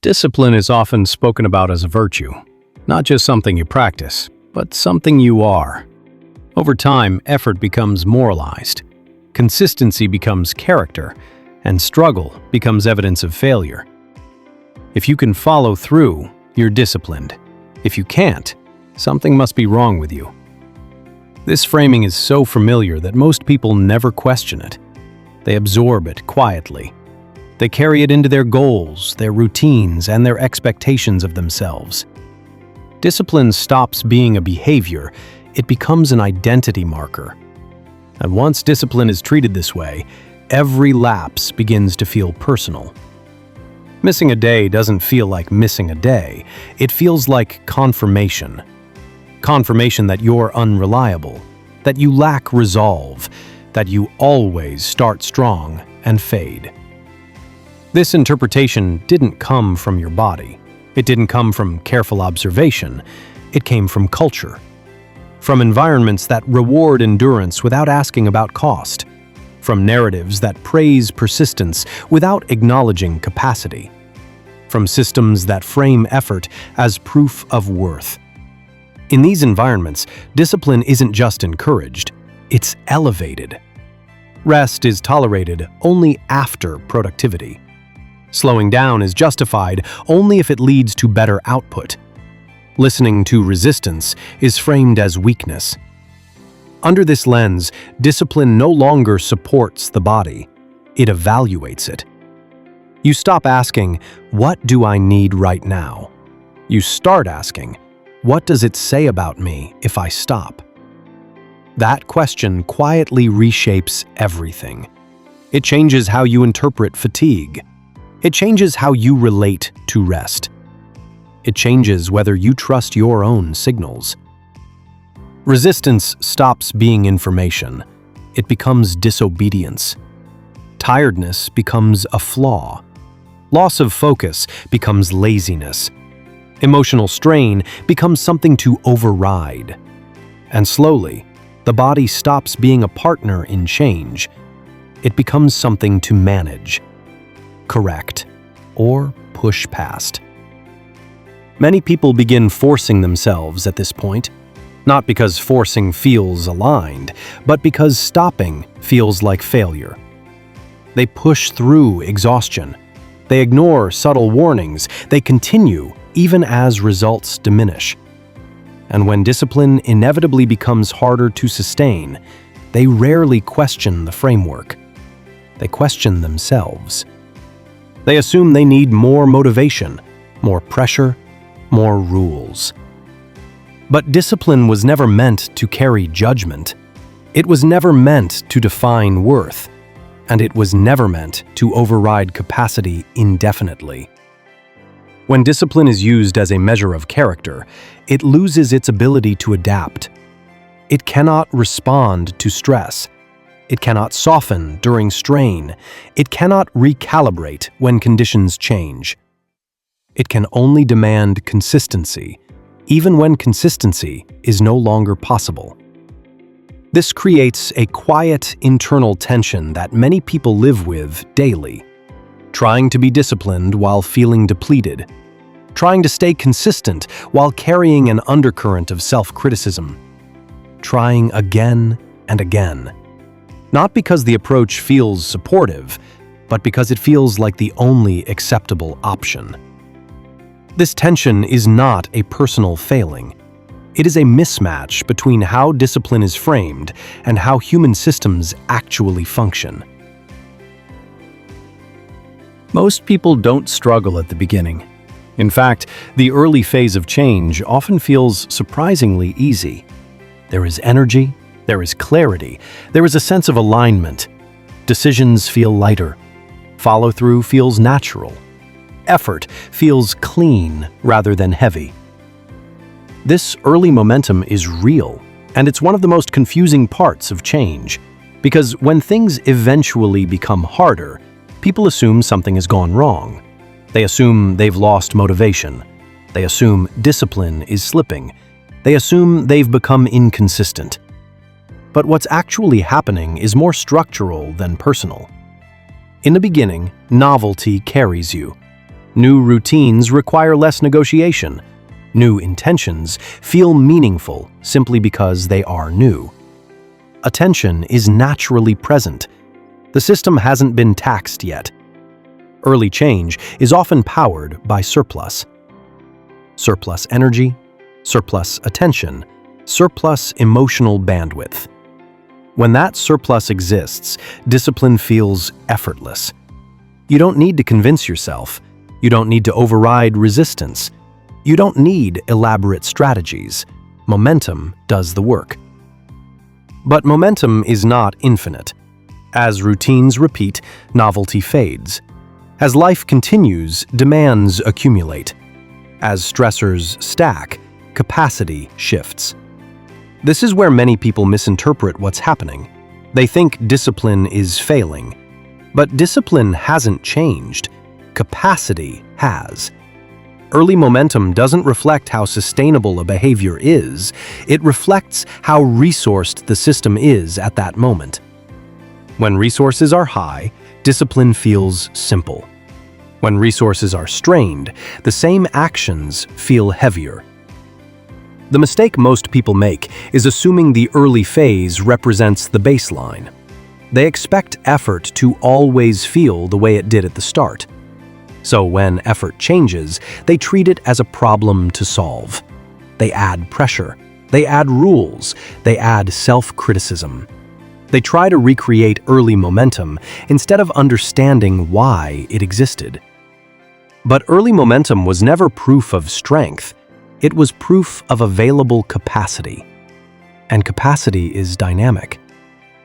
Discipline is often spoken about as a virtue, not just something you practice, but something you are. Over time, effort becomes moralized, consistency becomes character, and struggle becomes evidence of failure. If you can follow through, you're disciplined. If you can't, something must be wrong with you. This framing is so familiar that most people never question it. They absorb it quietly. They carry it into their goals, their routines, and their expectations of themselves. Discipline stops being a behavior, it becomes an identity marker. And once discipline is treated this way, every lapse begins to feel personal. Missing a day doesn't feel like missing a day, it feels like confirmation. Confirmation that you're unreliable, that you lack resolve, that you always start strong and fade. This interpretation didn't come from your body. It didn't come from careful observation. It came from culture. From environments that reward endurance without asking about cost. From narratives that praise persistence without acknowledging capacity. From systems that frame effort as proof of worth. In these environments, discipline isn't just encouraged, it's elevated. Rest is tolerated only after productivity. Slowing down is justified only if it leads to better output. Listening to resistance is framed as weakness. Under this lens, discipline no longer supports the body, it evaluates it. You stop asking, "What do I need right now?" You start asking, "What does it say about me if I stop?" That question quietly reshapes everything. It changes how you interpret fatigue. It changes how you relate to rest. It changes whether you trust your own signals. Resistance stops being information. It becomes disobedience. Tiredness becomes a flaw. Loss of focus becomes laziness. Emotional strain becomes something to override. And slowly, the body stops being a partner in change. It becomes something to manage, correct, or push past. Many people begin forcing themselves at this point, not because forcing feels aligned, but because stopping feels like failure. They push through exhaustion. They ignore subtle warnings. They continue even as results diminish. And when discipline inevitably becomes harder to sustain, they rarely question the framework. They question themselves. They assume they need more motivation, more pressure, more rules. But discipline was never meant to carry judgment. It was never meant to define worth, and it was never meant to override capacity indefinitely. When discipline is used as a measure of character, it loses its ability to adapt. It cannot respond to stress. It cannot soften during strain. It cannot recalibrate when conditions change. It can only demand consistency, even when consistency is no longer possible. This creates a quiet internal tension that many people live with daily. Trying to be disciplined while feeling depleted. Trying to stay consistent while carrying an undercurrent of self-criticism. Trying again and again. Not because the approach feels supportive, but because it feels like the only acceptable option. This tension is not a personal failing. It is a mismatch between how discipline is framed and how human systems actually function. Most people don't struggle at the beginning. In fact, the early phase of change often feels surprisingly easy. There is energy, there is clarity, there is a sense of alignment. Decisions feel lighter. Follow-through feels natural. Effort feels clean rather than heavy. This early momentum is real, and it's one of the most confusing parts of change, because when things eventually become harder, people assume something has gone wrong. They assume they've lost motivation. They assume discipline is slipping. They assume they've become inconsistent. But what's actually happening is more structural than personal. In the beginning, novelty carries you. New routines require less negotiation. New intentions feel meaningful simply because they are new. Attention is naturally present. The system hasn't been taxed yet. Early change is often powered by surplus. Surplus energy, surplus attention, surplus emotional bandwidth. When that surplus exists, discipline feels effortless. You don't need to convince yourself. You don't need to override resistance. You don't need elaborate strategies. Momentum does the work. But momentum is not infinite. As routines repeat, novelty fades. As life continues, demands accumulate. As stressors stack, capacity shifts. This is where many people misinterpret what's happening. They think discipline is failing. But discipline hasn't changed. Capacity has. Early momentum doesn't reflect how sustainable a behavior is. It reflects how resourced the system is at that moment. When resources are high, discipline feels simple. When resources are strained, the same actions feel heavier. The mistake most people make is assuming the early phase represents the baseline. They expect effort to always feel the way it did at the start. So when effort changes, they treat it as a problem to solve. They add pressure, they add rules, they add self-criticism. They try to recreate early momentum instead of understanding why it existed. But early momentum was never proof of strength. It was proof of available capacity. And capacity is dynamic.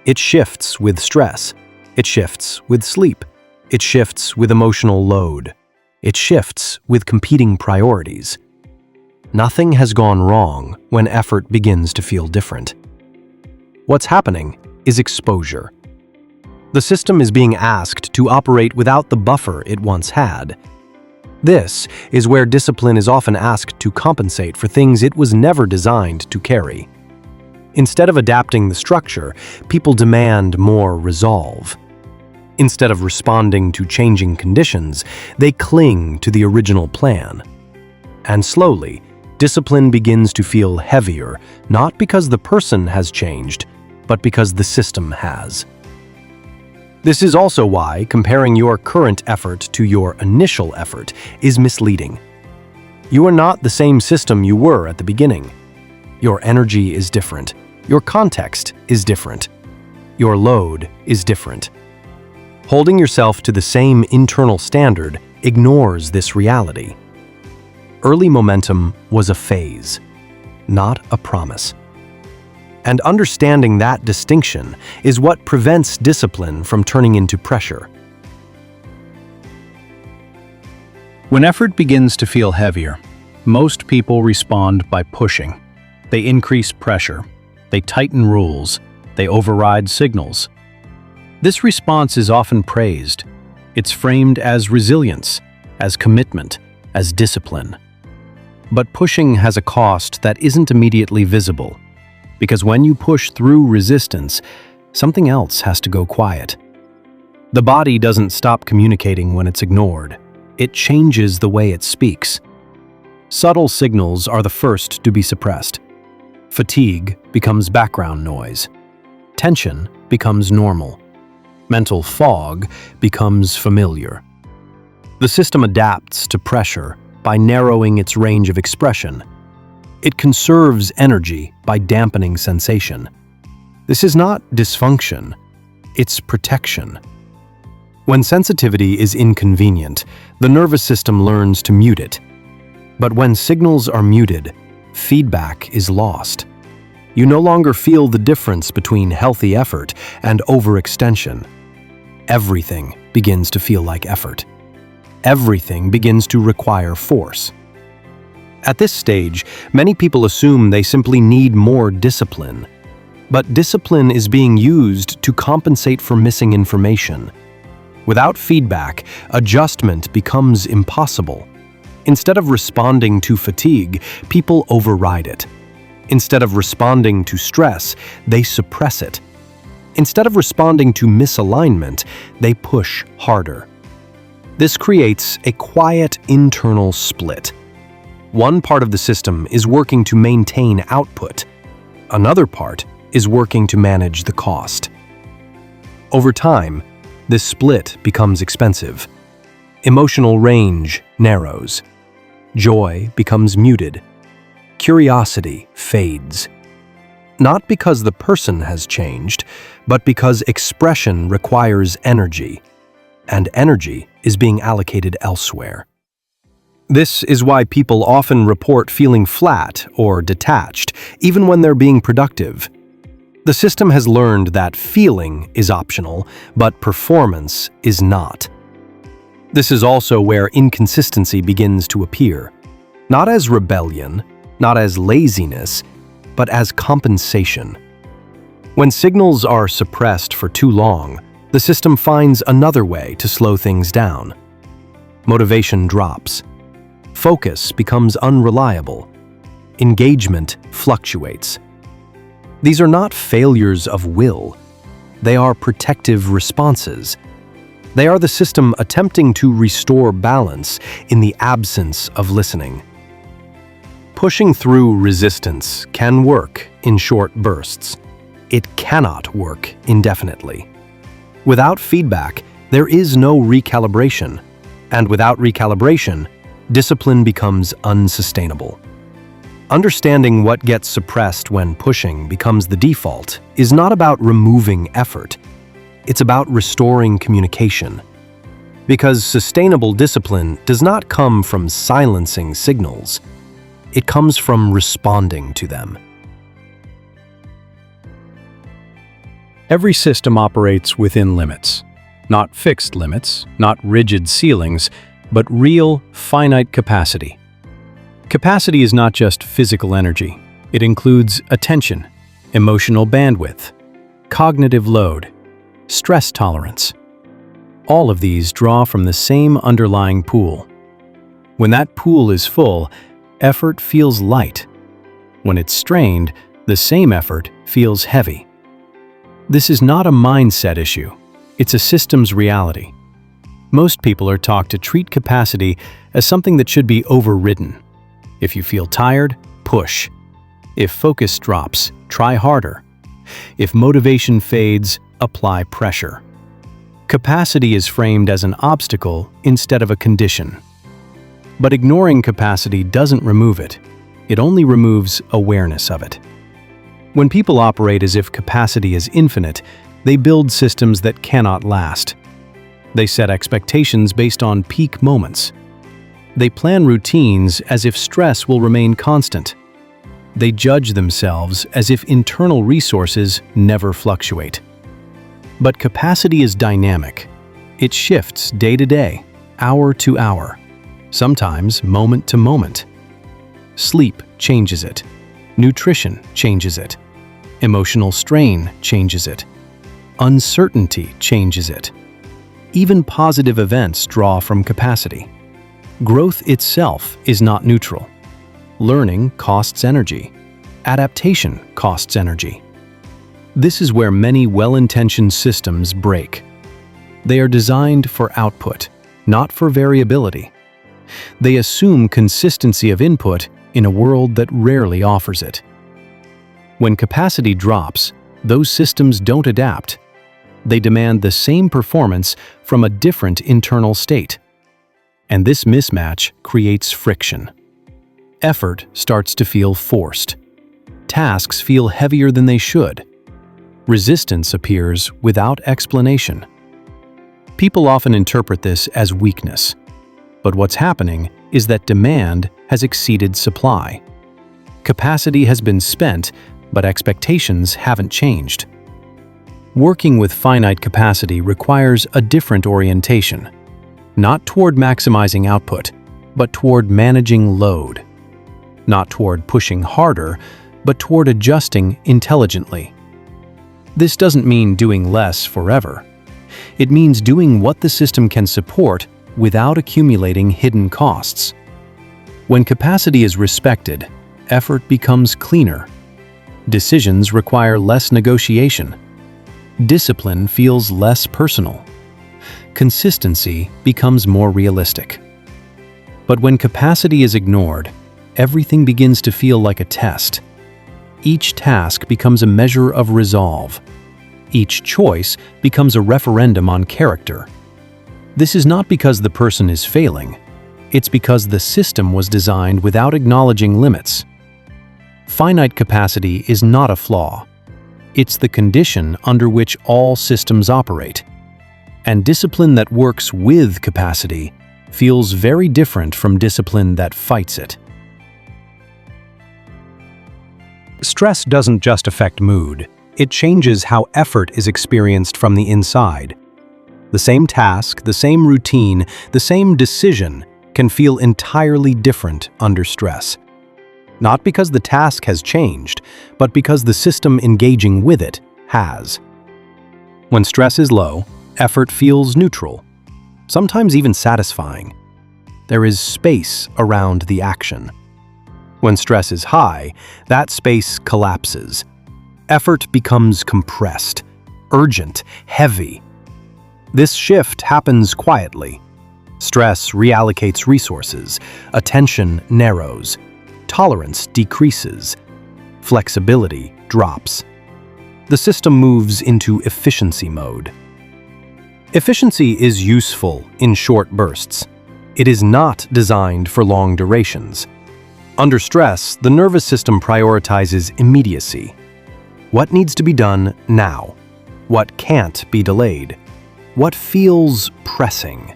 It shifts with stress. It shifts with sleep. It shifts with emotional load. It shifts with competing priorities. Nothing has gone wrong when effort begins to feel different. What's happening is exposure. The system is being asked to operate without the buffer it once had. This is where discipline is often asked to compensate for things it was never designed to carry. Instead of adapting the structure, people demand more resolve. Instead of responding to changing conditions, they cling to the original plan. And slowly, discipline begins to feel heavier, not because the person has changed, but because the system has. This is also why comparing your current effort to your initial effort is misleading. You are not the same system you were at the beginning. Your energy is different. Your context is different. Your load is different. Holding yourself to the same internal standard ignores this reality. Early momentum was a phase, not a promise. And understanding that distinction is what prevents discipline from turning into pressure. When effort begins to feel heavier, most people respond by pushing. They increase pressure. They tighten rules. They override signals. This response is often praised. It's framed as resilience, as commitment, as discipline. But pushing has a cost that isn't immediately visible, because when you push through resistance, something else has to go quiet. The body doesn't stop communicating when it's ignored. It changes the way it speaks. Subtle signals are the first to be suppressed. Fatigue becomes background noise. Tension becomes normal. Mental fog becomes familiar. The system adapts to pressure by narrowing its range of expression. It conserves energy by dampening sensation. This is not dysfunction, it's protection. When sensitivity is inconvenient, the nervous system learns to mute it. But when signals are muted, feedback is lost. You no longer feel the difference between healthy effort and overextension. Everything begins to feel like effort. Everything begins to require force. At this stage, many people assume they simply need more discipline. But discipline is being used to compensate for missing information. Without feedback, adjustment becomes impossible. Instead of responding to fatigue, people override it. Instead of responding to stress, they suppress it. Instead of responding to misalignment, they push harder. This creates a quiet internal split. One part of the system is working to maintain output. Another part is working to manage the cost. Over time, this split becomes expensive. Emotional range narrows. Joy becomes muted. Curiosity fades. Not because the person has changed, but because expression requires energy, and energy is being allocated elsewhere. This is why people often report feeling flat or detached, even when they're being productive. The system has learned that feeling is optional, but performance is not. This is also where inconsistency begins to appear, not as rebellion, not as laziness, but as compensation. When signals are suppressed for too long, the system finds another way to slow things down. Motivation drops. Focus becomes unreliable. Engagement fluctuates. These are not failures of will. They are protective responses. They are the system attempting to restore balance in the absence of listening. Pushing through resistance can work in short bursts. It cannot work indefinitely. Without feedback, there is no recalibration. And without recalibration, discipline becomes unsustainable. Understanding what gets suppressed when pushing becomes the default is not about removing effort. It's about restoring communication. Because sustainable discipline does not come from silencing signals. It comes from responding to them. Every system operates within limits. Not fixed limits, not rigid ceilings, but real, finite capacity. Capacity is not just physical energy. It includes attention, emotional bandwidth, cognitive load, stress tolerance. All of these draw from the same underlying pool. When that pool is full, effort feels light. When it's strained, the same effort feels heavy. This is not a mindset issue. It's a systems reality. Most people are taught to treat capacity as something that should be overridden. If you feel tired, push. If focus drops, try harder. If motivation fades, apply pressure. Capacity is framed as an obstacle instead of a condition. But ignoring capacity doesn't remove it. It only removes awareness of it. When people operate as if capacity is infinite, they build systems that cannot last. They set expectations based on peak moments. They plan routines as if stress will remain constant. They judge themselves as if internal resources never fluctuate. But capacity is dynamic. It shifts day to day, hour to hour, sometimes moment to moment. Sleep changes it. Nutrition changes it. Emotional strain changes it. Uncertainty changes it. Even positive events draw from capacity. Growth itself is not neutral. Learning costs energy. Adaptation costs energy. This is where many well-intentioned systems break. They are designed for output, not for variability. They assume consistency of input in a world that rarely offers it. When capacity drops, those systems don't adapt. They demand the same performance from a different internal state. And this mismatch creates friction. Effort starts to feel forced. Tasks feel heavier than they should. Resistance appears without explanation. People often interpret this as weakness. But what's happening is that demand has exceeded supply. Capacity has been spent, but expectations haven't changed. Working with finite capacity requires a different orientation, not toward maximizing output, but toward managing load. Not toward pushing harder, but toward adjusting intelligently. This doesn't mean doing less forever. It means doing what the system can support without accumulating hidden costs. When capacity is respected, effort becomes cleaner. Decisions require less negotiation. Discipline feels less personal. consistency becomes more realistic. But when capacity is ignored, everything begins to feel like a test. Each task becomes a measure of resolve. Each choice becomes a referendum on character. This is not because the person is failing. It's because the system was designed without acknowledging limits. Finite capacity is not a flaw. It's the condition under which all systems operate. And discipline that works with capacity feels very different from discipline that fights it. Stress doesn't just affect mood. It changes how effort is experienced from the inside. The same task, the same routine, the same decision can feel entirely different under stress. Not because the task has changed, but because the system engaging with it has. When stress is low, effort feels neutral, sometimes even satisfying. There is space around the action. When stress is high, that space collapses. Effort becomes compressed, urgent, heavy. This shift happens quietly. Stress reallocates resources, attention narrows, tolerance decreases, flexibility drops. The system moves into efficiency mode. Efficiency is useful in short bursts. It is not designed for long durations. Under stress, the nervous system prioritizes immediacy. What needs to be done now? What can't be delayed? What feels pressing?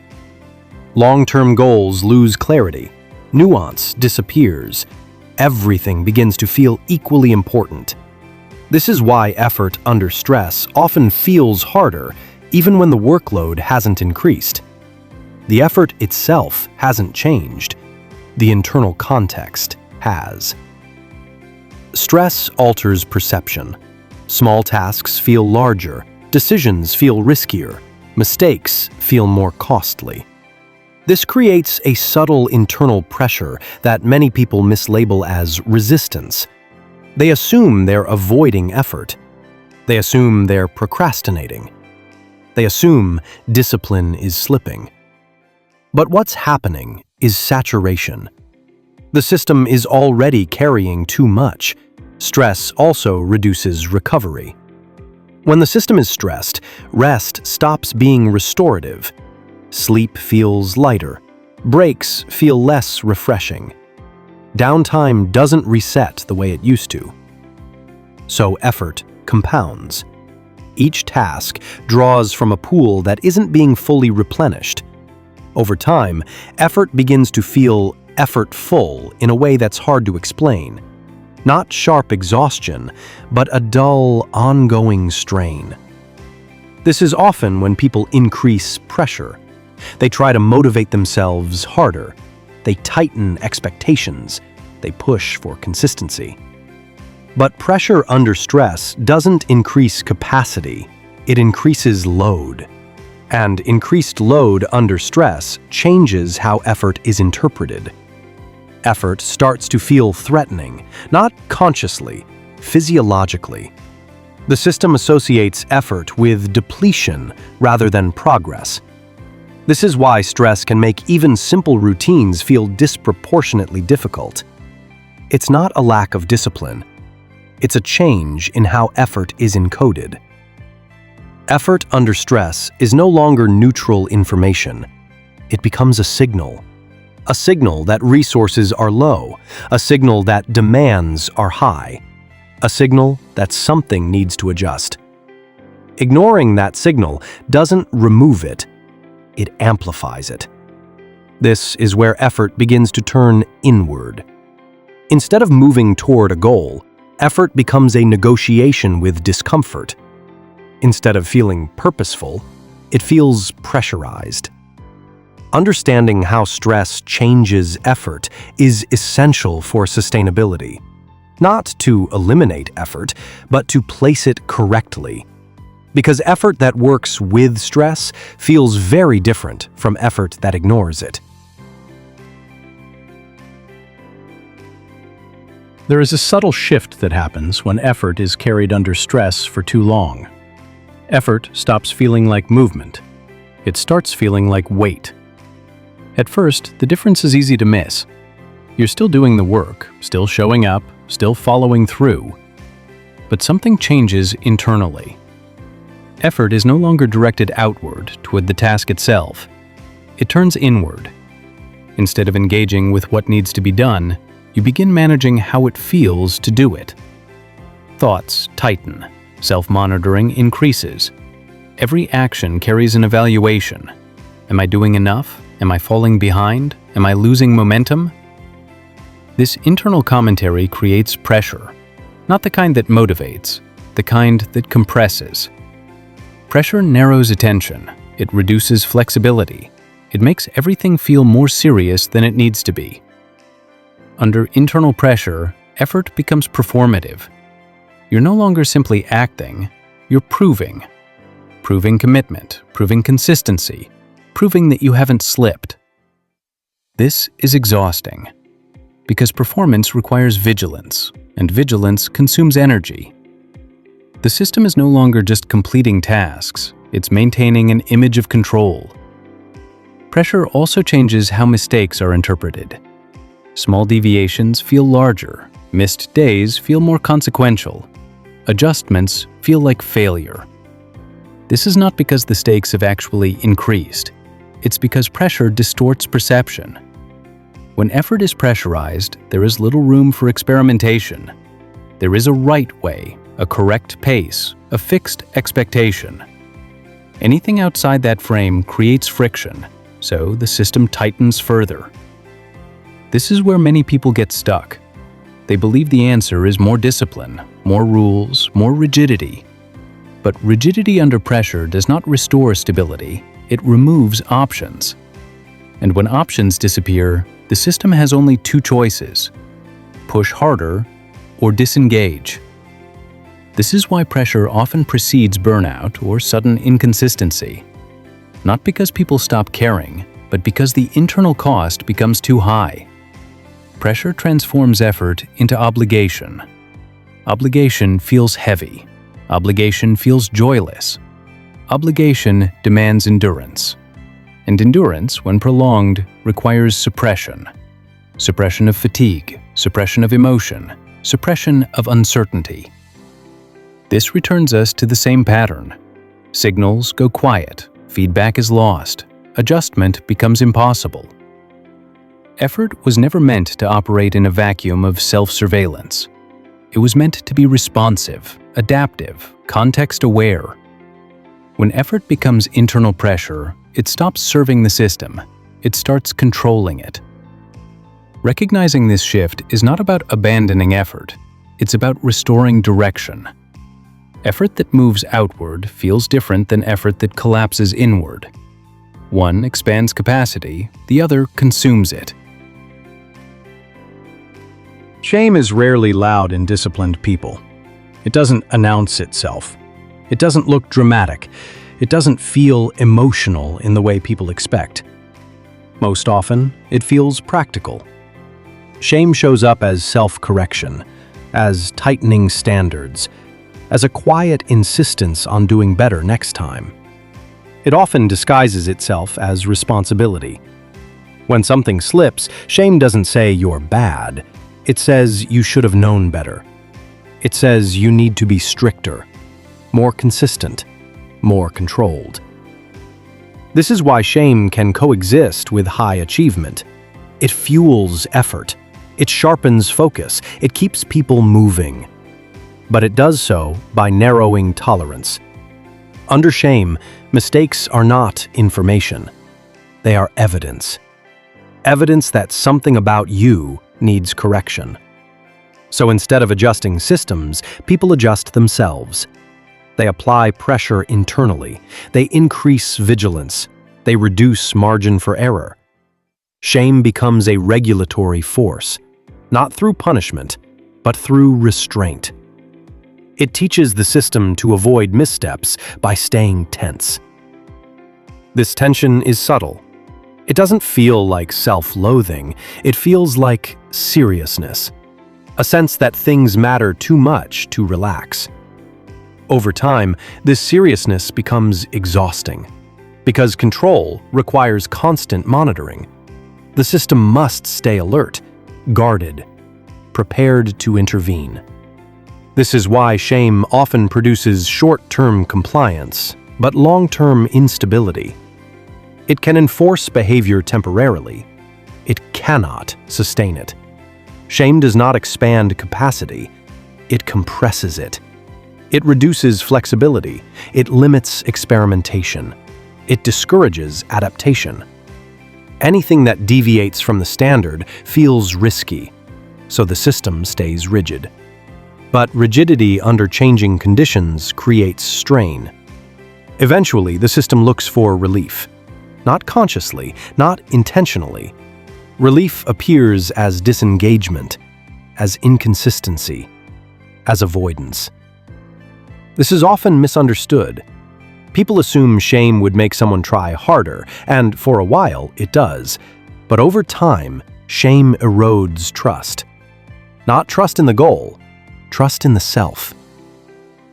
Long-term goals lose clarity. Nuance disappears. Everything begins to feel equally important. This is why effort under stress often feels harder, even when the workload hasn't increased. The effort itself hasn't changed. The internal context has. Stress alters perception. Small tasks feel larger, decisions feel riskier, mistakes feel more costly. This creates a subtle internal pressure that many people mislabel as resistance. They assume they're avoiding effort. They assume they're procrastinating. They assume discipline is slipping. But what's happening is saturation. The system is already carrying too much. Stress also reduces recovery. When the system is stressed, rest stops being restorative. Sleep feels lighter. Breaks feel less refreshing. Downtime doesn't reset the way it used to. So effort compounds. Each task draws from a pool that isn't being fully replenished. Over time, effort begins to feel effortful in a way that's hard to explain. Not sharp exhaustion, but a dull, ongoing strain. This is often when people increase pressure. They try to motivate themselves harder. They tighten expectations. They push for consistency. But pressure under stress doesn't increase capacity. It increases load. And increased load under stress changes how effort is interpreted. Effort starts to feel threatening, not consciously, physiologically. The system associates effort with depletion rather than progress. This is why stress can make even simple routines feel disproportionately difficult. It's not a lack of discipline. It's a change in how effort is encoded. Effort under stress is no longer neutral information. It becomes a signal. A signal that resources are low. A signal that demands are high. A signal that something needs to adjust. Ignoring that signal doesn't remove it. It amplifies it. This is where effort begins to turn inward. Instead of moving toward a goal, effort becomes a negotiation with discomfort. Instead of feeling purposeful, it feels pressurized. Understanding how stress changes effort is essential for sustainability. Not to eliminate effort, but to place it correctly. Because effort that works with stress feels very different from effort that ignores it. There is a subtle shift that happens when effort is carried under stress for too long. Effort stops feeling like movement. It starts feeling like weight. At first, the difference is easy to miss. You're still doing the work, still showing up, still following through. But something changes internally. Effort is no longer directed outward toward the task itself. It turns inward. Instead of engaging with what needs to be done, you begin managing how it feels to do it. Thoughts tighten. Self-monitoring increases. Every action carries an evaluation. Am I doing enough? Am I falling behind? Am I losing momentum? This internal commentary creates pressure. Not the kind that motivates, the kind that compresses. Pressure narrows attention. It reduces flexibility. It makes everything feel more serious than it needs to be. Under internal pressure, effort becomes performative. You're no longer simply acting, you're proving. Proving commitment, proving consistency, proving that you haven't slipped. This is exhausting, because performance requires vigilance, and vigilance consumes energy. The system is no longer just completing tasks, it's maintaining an image of control. Pressure also changes how mistakes are interpreted. Small deviations feel larger, missed days feel more consequential, adjustments feel like failure. This is not because the stakes have actually increased, it's because pressure distorts perception. When effort is pressurized, there is little room for experimentation. There is a right way, a correct pace, a fixed expectation. Anything outside that frame creates friction, so the system tightens further. This is where many people get stuck. They believe the answer is more discipline, more rules, more rigidity. But rigidity under pressure does not restore stability, it removes options. And when options disappear, the system has only two choices: push harder or disengage. This is why pressure often precedes burnout or sudden inconsistency. Not because people stop caring, but because the internal cost becomes too high. Pressure transforms effort into obligation. Obligation feels heavy. Obligation feels joyless. Obligation demands endurance. And endurance, when prolonged, requires suppression. Suppression of fatigue, suppression of emotion, suppression of uncertainty. This returns us to the same pattern. Signals go quiet, feedback is lost, adjustment becomes impossible. Effort was never meant to operate in a vacuum of self-surveillance. It was meant to be responsive, adaptive, context-aware. When effort becomes internal pressure, it stops serving the system. It starts controlling it. Recognizing this shift is not about abandoning effort. It's about restoring direction. Effort that moves outward feels different than effort that collapses inward. One expands capacity, the other consumes it. Shame is rarely loud in disciplined people. It doesn't announce itself. It doesn't look dramatic. It doesn't feel emotional in the way people expect. Most often, it feels practical. Shame shows up as self-correction, as tightening standards, as a quiet insistence on doing better next time. It often disguises itself as responsibility. When something slips, shame doesn't say you're bad. It says you should have known better. It says you need to be stricter, more consistent, more controlled. This is why shame can coexist with high achievement. It fuels effort. It sharpens focus. It keeps people moving. But it does so by narrowing tolerance. Under shame, mistakes are not information. They are evidence. Evidence that something about you needs correction. So instead of adjusting systems, people adjust themselves. They apply pressure internally. They increase vigilance. They reduce margin for error. Shame becomes a regulatory force, not through punishment, but through restraint. It teaches the system to avoid missteps by staying tense. This tension is subtle. It doesn't feel like self-loathing. It feels like seriousness, a sense that things matter too much to relax. Over time, this seriousness becomes exhausting. Because control requires constant monitoring. The system must stay alert, guarded, prepared to intervene. This is why shame often produces short-term compliance, but long-term instability. It can enforce behavior temporarily. It cannot sustain it. Shame does not expand capacity. It compresses it. It reduces flexibility. It limits experimentation. It discourages adaptation. Anything that deviates from the standard feels risky, so the system stays rigid. But rigidity under changing conditions creates strain. Eventually, the system looks for relief. Not consciously, not intentionally. Relief appears as disengagement, as inconsistency, as avoidance. This is often misunderstood. People assume shame would make someone try harder, and for a while it does. But over time, shame erodes trust. Not trust in the goal, trust in the self.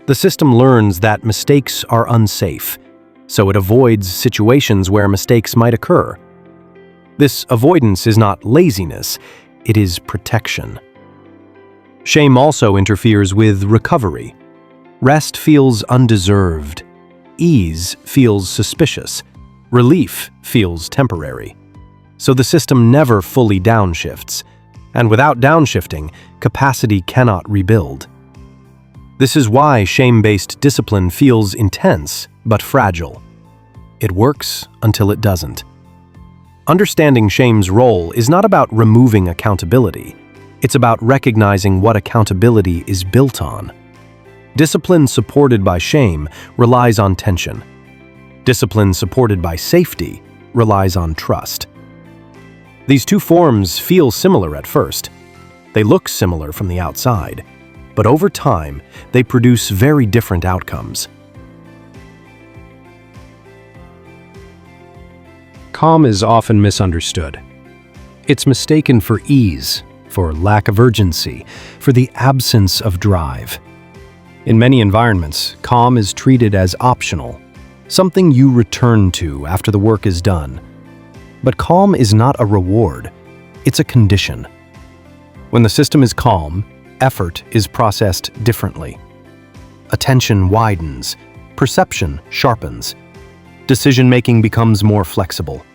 The system learns that mistakes are unsafe, so it avoids situations where mistakes might occur. This avoidance is not laziness, it is protection. Shame also interferes with recovery. Rest feels undeserved. Ease feels suspicious. Relief feels temporary. So the system never fully downshifts. And without downshifting, capacity cannot rebuild. This is why shame-based discipline feels intense but fragile. It works until it doesn't. Understanding shame's role is not about removing accountability. It's about recognizing what accountability is built on. Discipline supported by shame relies on tension. Discipline supported by safety relies on trust. These two forms feel similar at first. They look similar from the outside, but over time, they produce very different outcomes. Calm is often misunderstood. It's mistaken for ease, for lack of urgency, for the absence of drive. In many environments, calm is treated as optional, something you return to after the work is done. But calm is not a reward, it's a condition. When the system is calm, effort is processed differently. Attention widens, perception sharpens, decision-making becomes more flexible.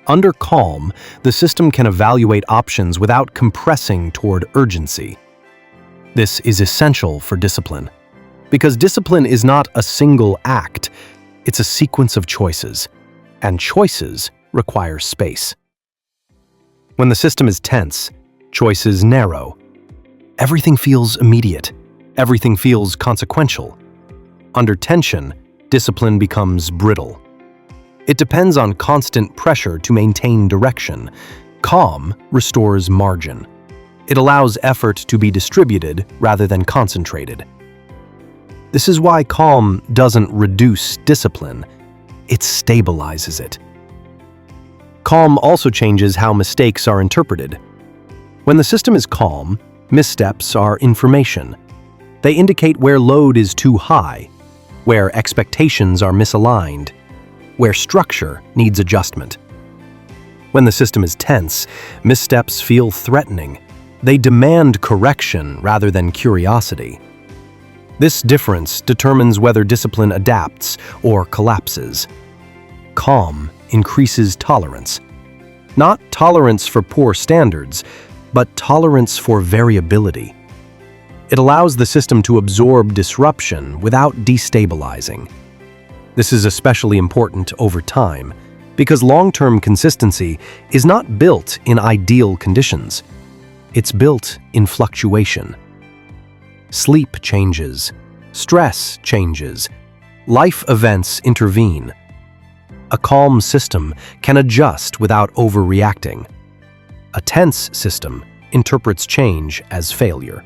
Under calm, the system can evaluate options without compressing toward urgency. This is essential for discipline, because discipline is not a single act, it's a sequence of choices, and choices require space. When the system is tense, choices narrow. Everything feels immediate. Everything feels consequential. Under tension, discipline becomes brittle. It depends on constant pressure to maintain direction. Calm restores margin. It allows effort to be distributed rather than concentrated. This is why calm doesn't reduce discipline, it stabilizes it. Calm also changes how mistakes are interpreted. When the system is calm, missteps are information. They indicate where load is too high, where expectations are misaligned, where structure needs adjustment. When the system is tense, missteps feel threatening. They demand correction rather than curiosity. This difference determines whether discipline adapts or collapses. Calm increases tolerance. Not tolerance for poor standards, but tolerance for variability. It allows the system to absorb disruption without destabilizing. This is especially important over time, because long-term consistency is not built in ideal conditions. It's built in fluctuation. Sleep changes, stress changes, life events intervene. A calm system can adjust without overreacting. A tense system interprets change as failure.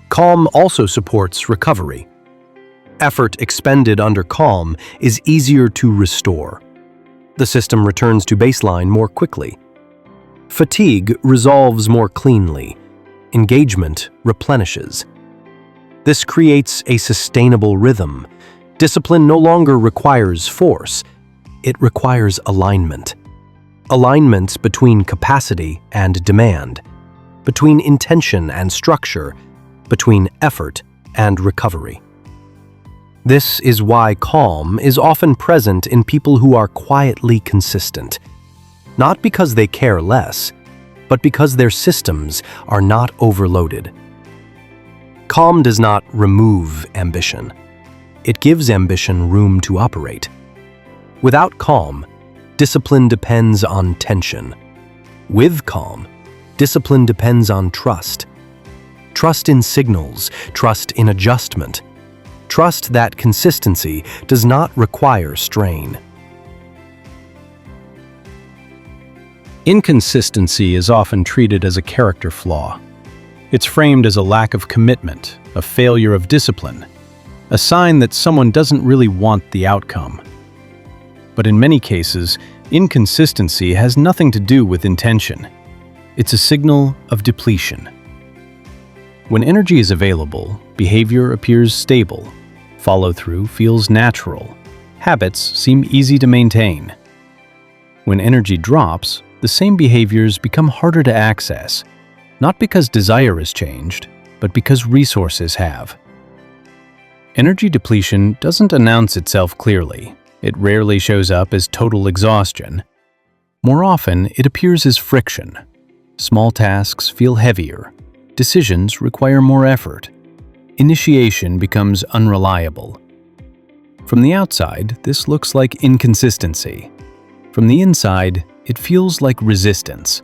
Calm also supports recovery. Effort expended under calm is easier to restore. The system returns to baseline more quickly. Fatigue resolves more cleanly. Engagement replenishes. This creates a sustainable rhythm. Discipline no longer requires force, it requires alignment. Alignment between capacity and demand, between intention and structure, between effort and recovery. This is why calm is often present in people who are quietly consistent, not because they care less, but because their systems are not overloaded. Calm does not remove ambition. It gives ambition room to operate. Without calm, discipline depends on tension. With calm, discipline depends on trust. Trust in signals, trust in adjustment. Trust that consistency does not require strain. Inconsistency is often treated as a character flaw. It's framed as a lack of commitment, a failure of discipline, a sign that someone doesn't really want the outcome. But in many cases, inconsistency has nothing to do with intention. It's a signal of depletion. When energy is available, behavior appears stable. Follow-through feels natural. Habits seem easy to maintain. When energy drops, the same behaviors become harder to access, not because desire has changed, but because resources have. Energy depletion doesn't announce itself clearly. It rarely shows up as total exhaustion. More often, it appears as friction. Small tasks feel heavier. Decisions require more effort. Initiation becomes unreliable. From the outside, this looks like inconsistency. From the inside, it feels like resistance.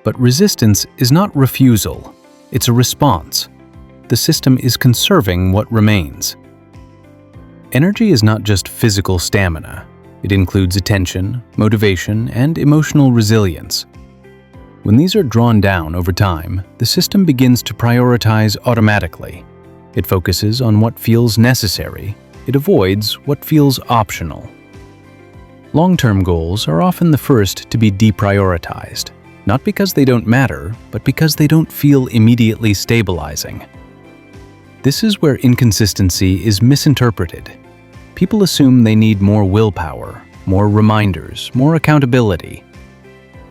But resistance is not refusal. It's a response. The system is conserving what remains. Energy is not just physical stamina. It includes attention, motivation, and emotional resilience. When these are drawn down over time, the system begins to prioritize automatically. It focuses on what feels necessary. It avoids what feels optional. Long-term goals are often the first to be deprioritized, not because they don't matter, but because they don't feel immediately stabilizing. This is where inconsistency is misinterpreted. People assume they need more willpower, more reminders, more accountability.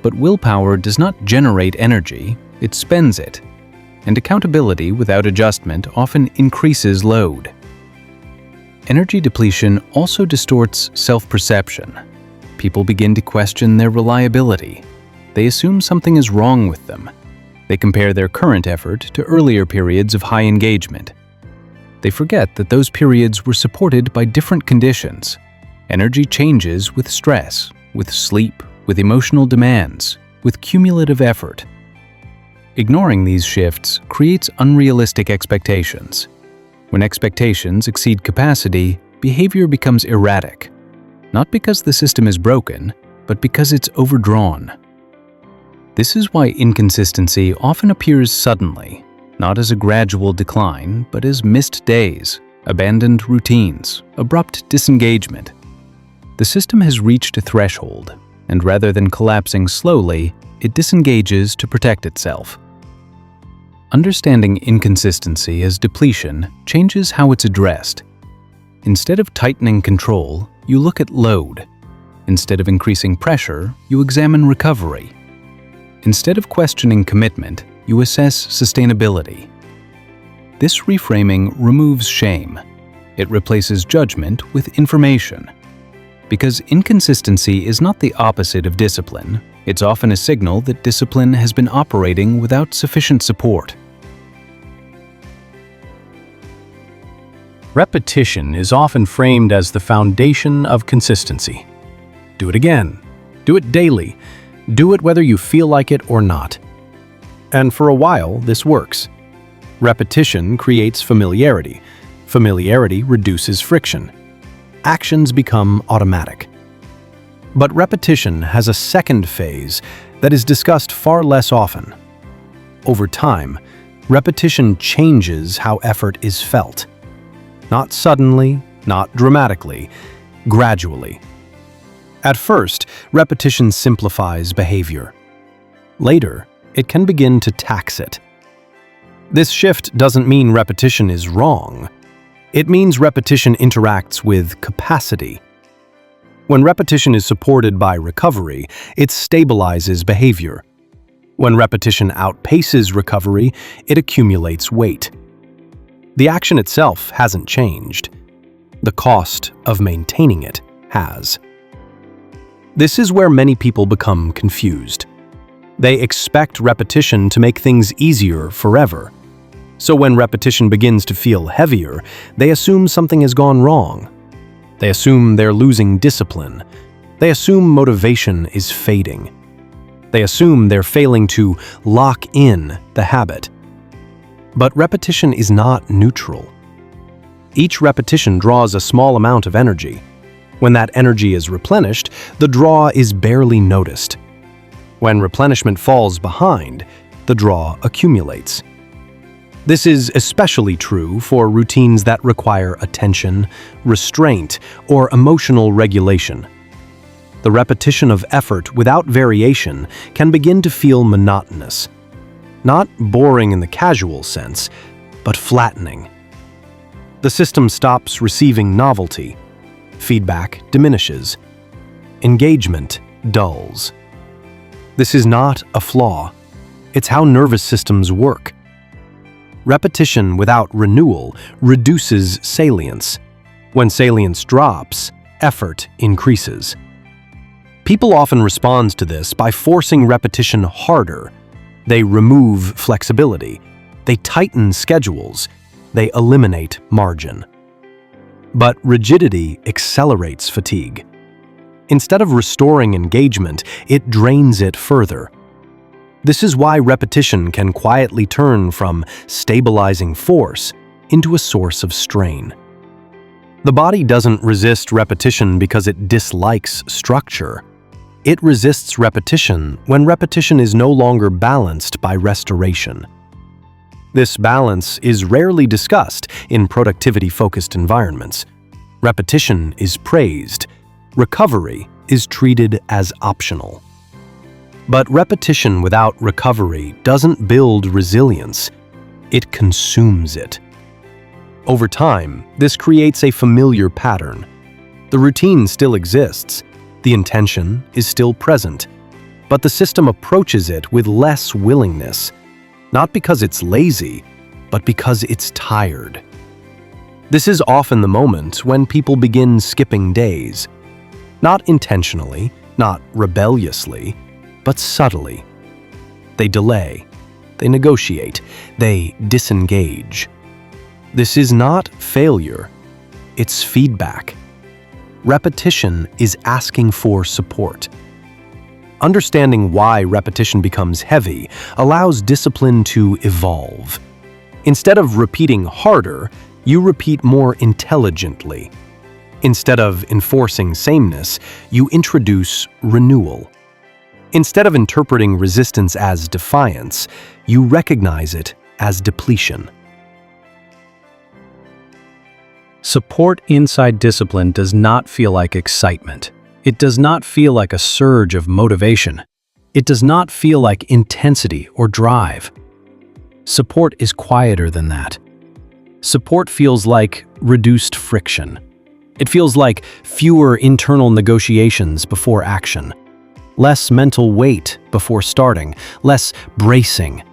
But willpower does not generate energy, it spends it. And accountability without adjustment often increases load. Energy depletion also distorts self-perception. People begin to question their reliability. They assume something is wrong with them. They compare their current effort to earlier periods of high engagement. They forget that those periods were supported by different conditions. Energy changes with stress, with sleep, with emotional demands, with cumulative effort. Ignoring these shifts creates unrealistic expectations. When expectations exceed capacity, behavior becomes erratic. Not because the system is broken, but because it's overdrawn. This is why inconsistency often appears suddenly, not as a gradual decline, but as missed days, abandoned routines, abrupt disengagement. The system has reached a threshold, and rather than collapsing slowly, it disengages to protect itself. Understanding inconsistency as depletion changes how it's addressed. Instead of tightening control, you look at load. Instead of increasing pressure, you examine recovery. Instead of questioning commitment, you assess sustainability. This reframing removes shame. It replaces judgment with information. Because inconsistency is not the opposite of discipline, it's often a signal that discipline has been operating without sufficient support. Repetition is often framed as the foundation of consistency. Do it again. Do it daily. Do it whether you feel like it or not. And for a while, this works. Repetition creates familiarity. Familiarity reduces friction. Actions become automatic. But repetition has a second phase that is discussed far less often. Over time, repetition changes how effort is felt. Not suddenly, not dramatically, gradually. At first, repetition simplifies behavior. Later, it can begin to tax it. This shift doesn't mean repetition is wrong. It means repetition interacts with capacity. When repetition is supported by recovery, it stabilizes behavior. When repetition outpaces recovery, it accumulates weight. The action itself hasn't changed. The cost of maintaining it has. This is where many people become confused. They expect repetition to make things easier forever. So when repetition begins to feel heavier, they assume something has gone wrong. They assume they're losing discipline. They assume motivation is fading. They assume they're failing to lock in the habit. But repetition is not neutral. Each repetition draws a small amount of energy. When that energy is replenished, the draw is barely noticed. When replenishment falls behind, the draw accumulates. This is especially true for routines that require attention, restraint, or emotional regulation. The repetition of effort without variation can begin to feel monotonous. Not boring in the casual sense, but flattening. The system stops receiving novelty. Feedback diminishes. Engagement dulls. This is not a flaw. It's how nervous systems work. Repetition without renewal reduces salience. When salience drops, effort increases. People often respond to this by forcing repetition harder. They remove flexibility. They tighten schedules. They eliminate margin. But rigidity accelerates fatigue. Instead of restoring engagement, it drains it further. This is why repetition can quietly turn from stabilizing force into a source of strain. The body doesn't resist repetition because it dislikes structure. It resists repetition when repetition is no longer balanced by restoration. This balance is rarely discussed in productivity-focused environments. Repetition is praised. Recovery is treated as optional. But repetition without recovery doesn't build resilience. It consumes it. Over time, this creates a familiar pattern. The routine still exists. The intention is still present. But the system approaches it with less willingness. Not because it's lazy, but because it's tired. This is often the moment when people begin skipping days. Not intentionally, not rebelliously, but subtly. They delay, they negotiate, they disengage. This is not failure, it's feedback. Repetition is asking for support. Understanding why repetition becomes heavy allows discipline to evolve. Instead of repeating harder, you repeat more intelligently. Instead of enforcing sameness, you introduce renewal. Instead of interpreting resistance as defiance, you recognize it as depletion. Support inside discipline does not feel like excitement. It does not feel like a surge of motivation. It does not feel like intensity or drive. Support is quieter than that. Support feels like reduced friction. It feels like fewer internal negotiations before action, less mental weight before starting, less bracing.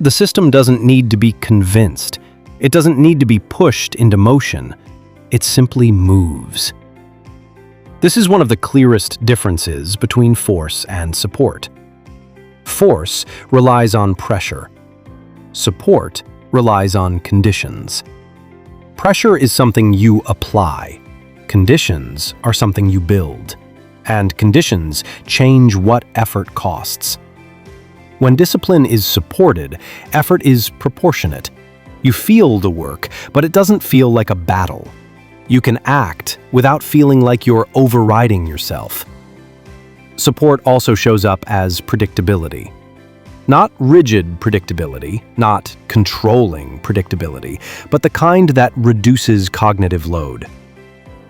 The system doesn't need to be convinced. It doesn't need to be pushed into motion. It simply moves. This is one of the clearest differences between force and support. Force relies on pressure. Support relies on conditions. Pressure is something you apply. Conditions are something you build. And conditions change what effort costs. When discipline is supported, effort is proportionate. You feel the work, but it doesn't feel like a battle. You can act without feeling like you're overriding yourself. Support also shows up as predictability. Not rigid predictability, not controlling predictability, but the kind that reduces cognitive load.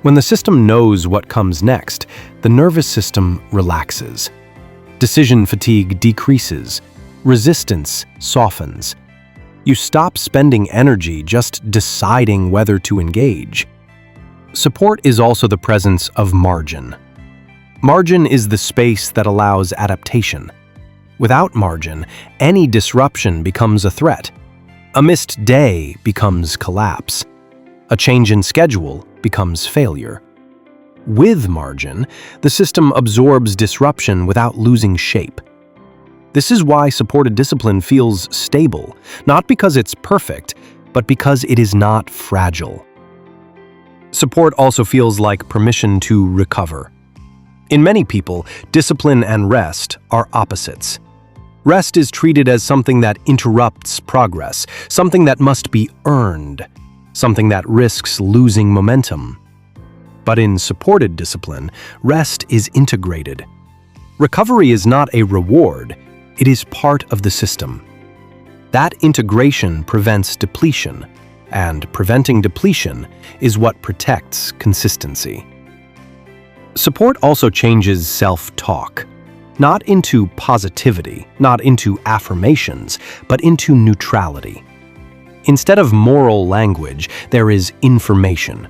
When the system knows what comes next, the nervous system relaxes. Decision fatigue decreases. Resistance softens. You stop spending energy just deciding whether to engage. Support is also the presence of margin. Margin is the space that allows adaptation. Without margin, any disruption becomes a threat. A missed day becomes collapse. A change in schedule becomes failure. With margin, the system absorbs disruption without losing shape. This is why supported discipline feels stable, not because it's perfect, but because it is not fragile. Support also feels like permission to recover. In many people, discipline and rest are opposites. Rest is treated as something that interrupts progress, something that must be earned, something that risks losing momentum. But in supported discipline, rest is integrated. Recovery is not a reward, it is part of the system. That integration prevents depletion, and preventing depletion is what protects consistency. Support also changes self-talk, not into positivity, not into affirmations, but into neutrality. Instead of moral language, there is information.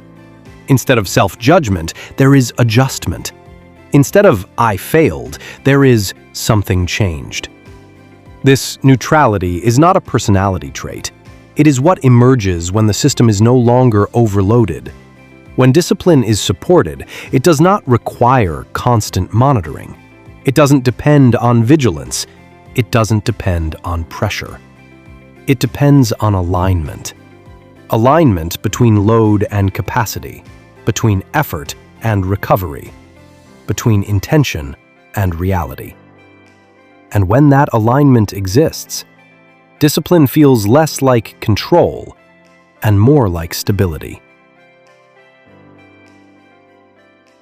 Instead of self-judgment, there is adjustment. Instead of "I failed," there is "something changed." This neutrality is not a personality trait. It is what emerges when the system is no longer overloaded. When discipline is supported, it does not require constant monitoring. It doesn't depend on vigilance. It doesn't depend on pressure. It depends on alignment. Alignment between load and capacity, between effort and recovery, between intention and reality. And when that alignment exists, discipline feels less like control and more like stability.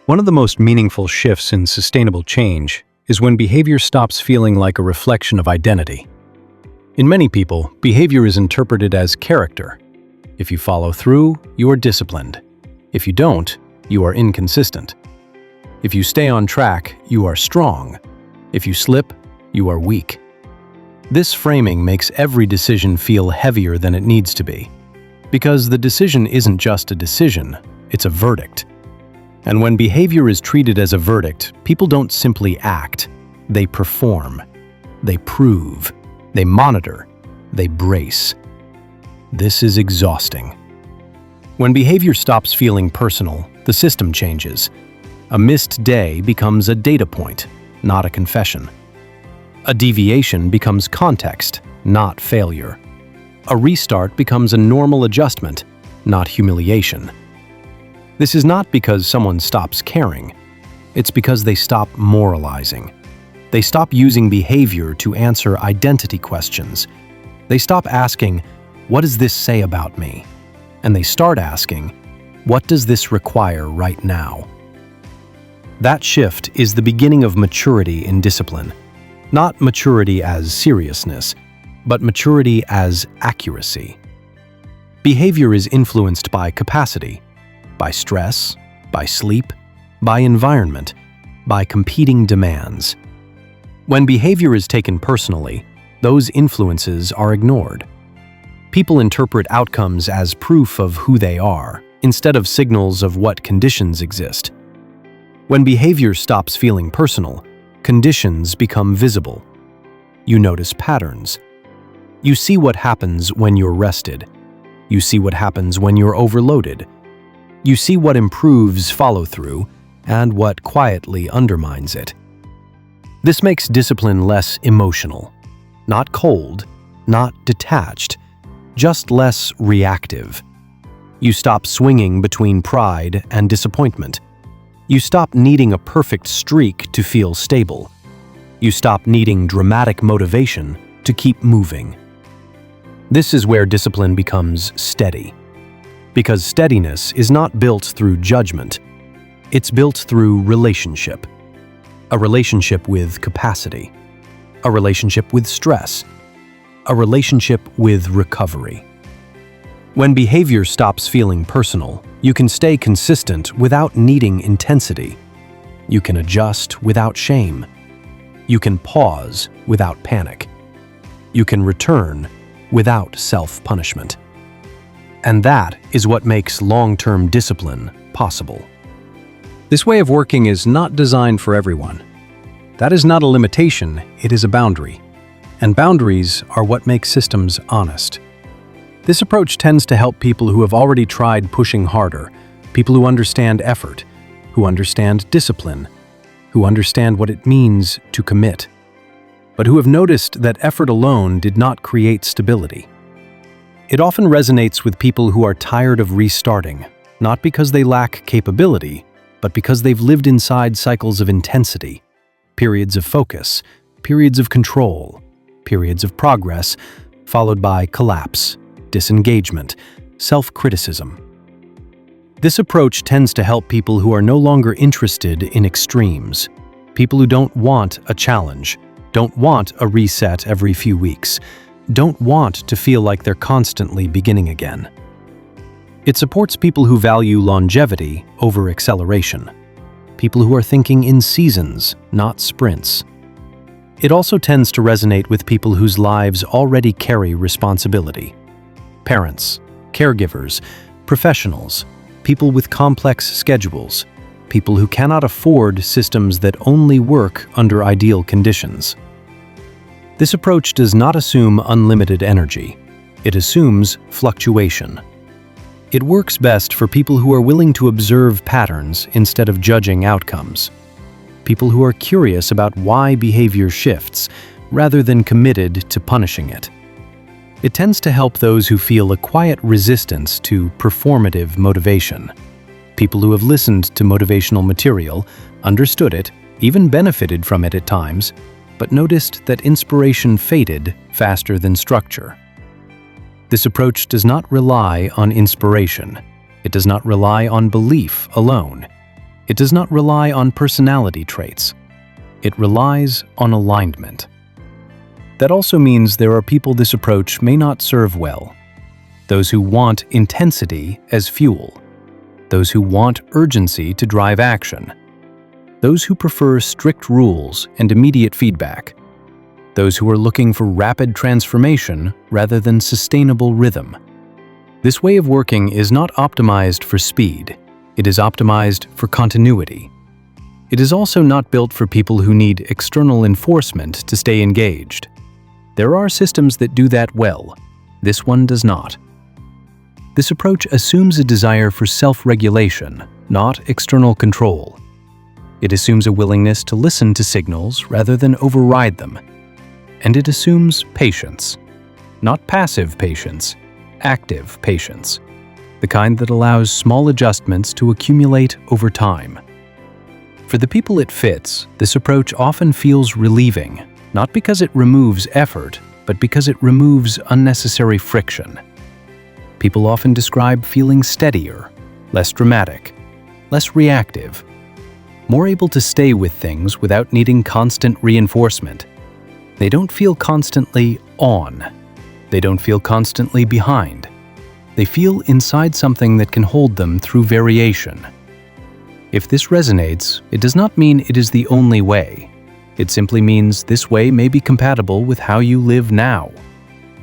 One of the most meaningful shifts in sustainable change is when behavior stops feeling like a reflection of identity. In many people, behavior is interpreted as character. If you follow through, you are disciplined. If you don't, you are inconsistent. If you stay on track, you are strong. If you slip, you are weak. This framing makes every decision feel heavier than it needs to be. Because the decision isn't just a decision, it's a verdict. And when behavior is treated as a verdict, people don't simply act. They perform. They prove. They monitor. They brace. This is exhausting. When behavior stops feeling personal, the system changes. A missed day becomes a data point, not a confession. A deviation becomes context, not failure. A restart becomes a normal adjustment, not humiliation. This is not because someone stops caring. It's because they stop moralizing. They stop using behavior to answer identity questions. They stop asking, "What does this say about me?" And they start asking, "What does this require right now?" That shift is the beginning of maturity in discipline. Not maturity as seriousness, but maturity as accuracy. Behavior is influenced by capacity, by stress, by sleep, by environment, by competing demands. When behavior is taken personally, those influences are ignored. People interpret outcomes as proof of who they are, instead of signals of what conditions exist. When behavior stops feeling personal, conditions become visible. You notice patterns. You see what happens when you're rested. You see what happens when you're overloaded. You see what improves follow-through and what quietly undermines it. This makes discipline less emotional, not cold, not detached, just less reactive. You stop swinging between pride and disappointment. You stop needing a perfect streak to feel stable. You stop needing dramatic motivation to keep moving. This is where discipline becomes steady. Because steadiness is not built through judgment. It's built through relationship. A relationship with capacity. A relationship with stress. A relationship with recovery. When behavior stops feeling personal, you can stay consistent without needing intensity. You can adjust without shame. You can pause without panic. You can return without self-punishment. And that is what makes long-term discipline possible. This way of working is not designed for everyone. That is not a limitation, it is a boundary. And boundaries are what make systems honest. This approach tends to help people who have already tried pushing harder, people who understand effort, who understand discipline, who understand what it means to commit, but who have noticed that effort alone did not create stability. It often resonates with people who are tired of restarting, not because they lack capability, but because they've lived inside cycles of intensity, periods of focus, periods of control, periods of progress, followed by collapse, disengagement, self-criticism. This approach tends to help people who are no longer interested in extremes, people who don't want a challenge, don't want a reset every few weeks, don't want to feel like they're constantly beginning again. It supports people who value longevity over acceleration, people who are thinking in seasons, not sprints. It also tends to resonate with people whose lives already carry responsibility. Parents, caregivers, professionals, people with complex schedules, people who cannot afford systems that only work under ideal conditions. This approach does not assume unlimited energy. It assumes fluctuation. It works best for people who are willing to observe patterns instead of judging outcomes. People who are curious about why behavior shifts, rather than committed to punishing it. It tends to help those who feel a quiet resistance to performative motivation. People who have listened to motivational material, understood it, even benefited from it at times, but noticed that inspiration faded faster than structure. This approach does not rely on inspiration. It does not rely on belief alone. It does not rely on personality traits. It relies on alignment. That also means there are people this approach may not serve well. Those who want intensity as fuel. Those who want urgency to drive action. Those who prefer strict rules and immediate feedback. Those who are looking for rapid transformation rather than sustainable rhythm. This way of working is not optimized for speed. It is optimized for continuity. It is also not built for people who need external enforcement to stay engaged. There are systems that do that well. This one does not. This approach assumes a desire for self-regulation, not external control. It assumes a willingness to listen to signals rather than override them. And it assumes patience. Not passive patience, active patience. The kind that allows small adjustments to accumulate over time. For the people it fits, this approach often feels relieving, not because it removes effort, but because it removes unnecessary friction. People often describe feeling steadier, less dramatic, less reactive, more able to stay with things without needing constant reinforcement. They don't feel constantly on. They don't feel constantly behind. They feel inside something that can hold them through variation. If this resonates, it does not mean it is the only way. It simply means this way may be compatible with how you live now.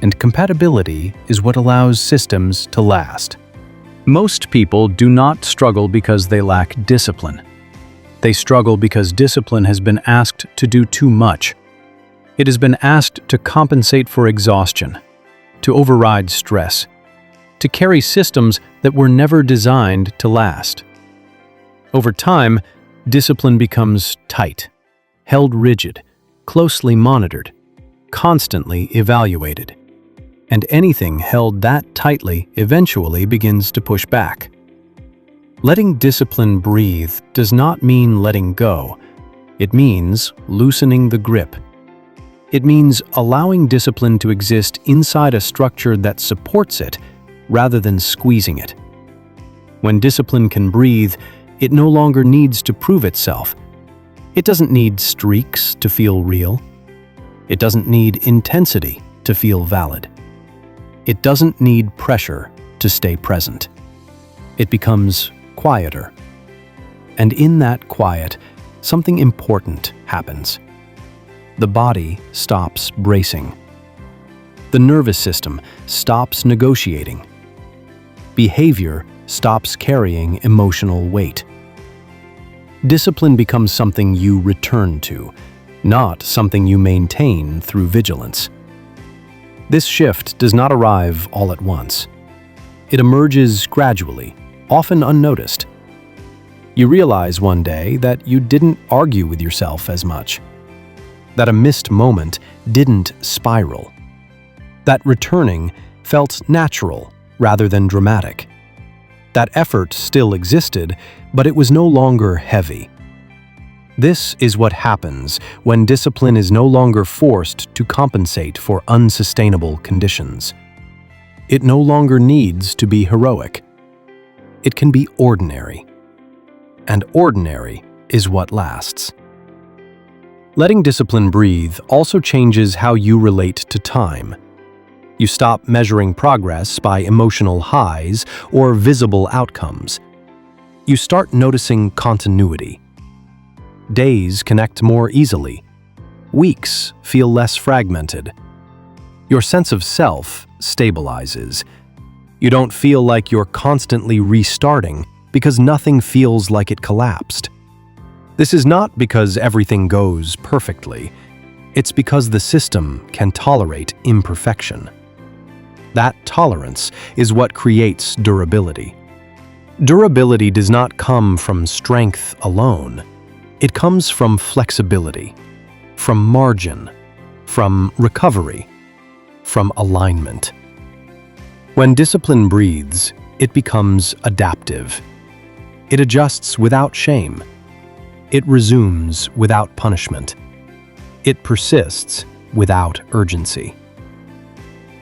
And compatibility is what allows systems to last. Most people do not struggle because they lack discipline. They struggle because discipline has been asked to do too much. It has been asked to compensate for exhaustion, to override stress, to carry systems that were never designed to last. Over time, discipline becomes tight, held rigid, closely monitored, constantly evaluated. And anything held that tightly eventually begins to push back. Letting discipline breathe does not mean letting go. It means loosening the grip. It means allowing discipline to exist inside a structure that supports it rather than squeezing it. When discipline can breathe, it no longer needs to prove itself. It doesn't need streaks to feel real. It doesn't need intensity to feel valid. It doesn't need pressure to stay present. It becomes quieter. And in that quiet, something important happens. The body stops bracing. The nervous system stops negotiating. Behavior stops carrying emotional weight. Discipline becomes something you return to, not something you maintain through vigilance. This shift does not arrive all at once. It emerges gradually, often unnoticed. You realize one day that you didn't argue with yourself as much, that a missed moment didn't spiral, that returning felt natural rather than dramatic, that effort still existed, but it was no longer heavy. This is what happens when discipline is no longer forced to compensate for unsustainable conditions. It no longer needs to be heroic. It can be ordinary. And ordinary is what lasts. Letting discipline breathe also changes how you relate to time. You stop measuring progress by emotional highs or visible outcomes. You start noticing continuity. Days connect more easily. Weeks feel less fragmented. Your sense of self stabilizes. You don't feel like you're constantly restarting because nothing feels like it collapsed. This is not because everything goes perfectly. It's because the system can tolerate imperfection. That tolerance is what creates durability. Durability does not come from strength alone. It comes from flexibility, from margin, from recovery, from alignment. When discipline breathes, it becomes adaptive. It adjusts without shame. It resumes without punishment. It persists without urgency.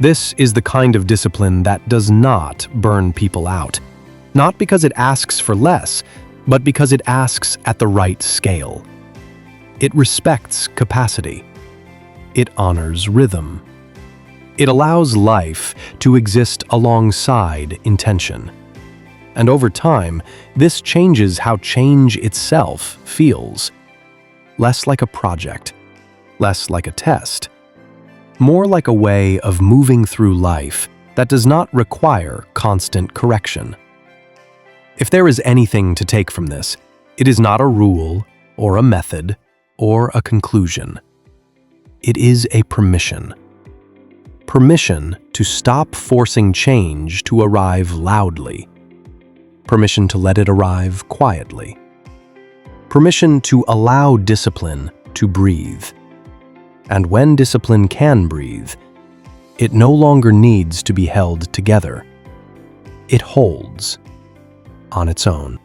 This is the kind of discipline that does not burn people out, not because it asks for less, but because it asks at the right scale. It respects capacity. It honors rhythm. It allows life to exist alongside intention. And over time, this changes how change itself feels. Less like a project, less like a test, more like a way of moving through life that does not require constant correction. If there is anything to take from this, it is not a rule or a method or a conclusion. It is a permission. Permission to stop forcing change to arrive loudly. Permission to let it arrive quietly. Permission to allow discipline to breathe. And when discipline can breathe, it no longer needs to be held together. It holds on its own.